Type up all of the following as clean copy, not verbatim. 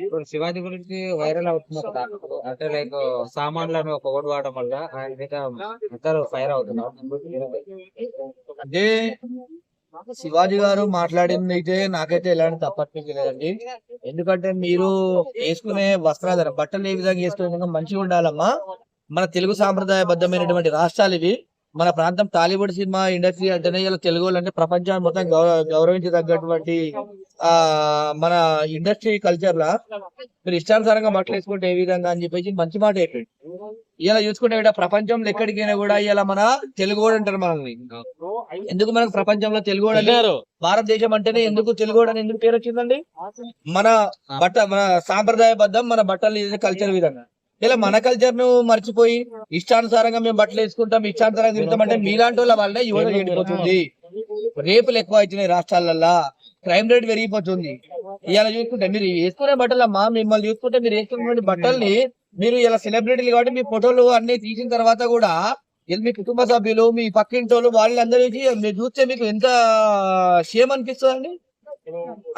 ఇప్పుడు శివాజీ గురించి వైరల్ అవుతుంది కదా, అంటే లైక్ సామాన్లను ఒక ఓడి వాడడం వల్ల ఆయన మీద అందరూ ఫైర్ అవుతున్నారు. అంటే శివాజీ గారు మాట్లాడింది అయితే నాకైతే ఎలాంటి తప్పట్లేదు లేదండి. ఎందుకంటే మీరు వేసుకునే వస్త్రాధారం బట్టలు ఏ విధంగా వేసుకునే విధంగా మంచిగా ఉండాలమ్మా. మన తెలుగు సాంప్రదాయబద్ధమైనటువంటి రాష్ట్రాలు ఇవి. మన ప్రాంతం టాలీవుడ్ సినిమా ఇండస్ట్రీ అంటేనే ఇలా తెలుగు వాళ్ళు అంటే ప్రపంచాన్ని మొత్తం గౌరవించదగ్గటువంటి ఆ మన ఇండస్ట్రీ కల్చర్ లా మీరు ఇష్టానుసారంగా బట్టలు వేసుకుంటే ఏ విధంగా అని చెప్పేసి మంచి మాట అయిపోయింది. ఇలా చూసుకుంటే ఇక్కడ ప్రపంచంలో ఎక్కడికైనా కూడా ఇలా మన తెలుగు వాడు అంటారు మనల్ని. ఎందుకు మనకు ప్రపంచంలో తెలుగు వాడు అన్నారు? భారతదేశం అంటేనే ఎందుకు తెలుగు వాడు అని ఎందుకు పేరు వచ్చిందండి? మన మన సాంప్రదాయబద్ధం, మన బట్టలు కల్చర్ విధంగా. ఇలా మన కల్చర్ ను మర్చిపోయి ఇష్టానుసారంగా మేము బట్టలు వేసుకుంటాం, ఇష్టానుసారంగా తిరుగుతామంటే మీలాంటి వాళ్ళ వల్ల యువత చెడిపోతుంది. రేపులు ఎక్కువ అవుతున్నాయి రాష్ట్రాలల్లో, క్రైమ్ రేట్ పెరిగిపోతుంది. ఇలా చూసుకుంటే మీరు వేసుకునే బట్టలమ్మా, మిమ్మల్ని చూసుకుంటే మీరు వేసుకునే బట్టల్ని మీరు ఇలా సెలబ్రిటీలు కాబట్టి మీ ఫోటోలు అన్ని తీసిన తర్వాత కూడా మీ కుటుంబ సభ్యులు, మీ పక్కింటోళ్ళు వాళ్ళందరికీ మీరు చూస్తే మీకు ఎంత షేమ్ అనిపిస్తుందండి.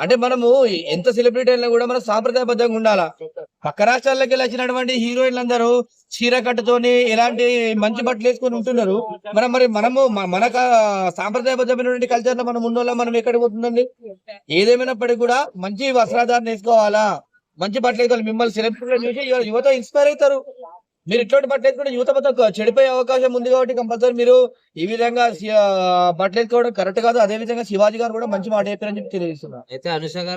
అంటే మనము ఎంత సెలబ్రిటీ అయినా కూడా మనం సాంప్రదాయబద్ధంగా ఉండాలా. పక్క రాష్ట్రాల్లోకి వెళ్ళి వచ్చినటువంటి హీరోయిన్లు అందరూ చీర కట్టుతోని ఎలాంటి మంచి బట్టలు వేసుకొని ఉంటున్నారు. మనము మన సాంప్రదాయబద్ధమైనటువంటి కల్చర్ లో మనం ఉన్నోళ్ళ మనం ఎక్కడికి పోతుందండి. ఏదేమైనప్పటికీ కూడా మంచి వస్త్రాధారణ వేసుకోవాలా, మంచి బట్టలు వేసుకోవాలి. మిమ్మల్ని సెలబ్రిటీలు చూసి యువత ఇన్స్పైర్ అవుతారు. మీరు ఇట్లాంటి బట్టలు వేసుకుంటే యువత మొత్తం చెడిపోయే అవకాశం ఉంది. కాబట్టి కంపల్సరీ మీరు ఈ విధంగా బట్టలు వేసుకోవడం కరెక్ట్ కాదు. అదే విధంగా శివాజీ గారు కూడా మంచి మాట చెప్పారని చెప్పి తెలియజేస్తున్నారు. అయితే అనుష గారు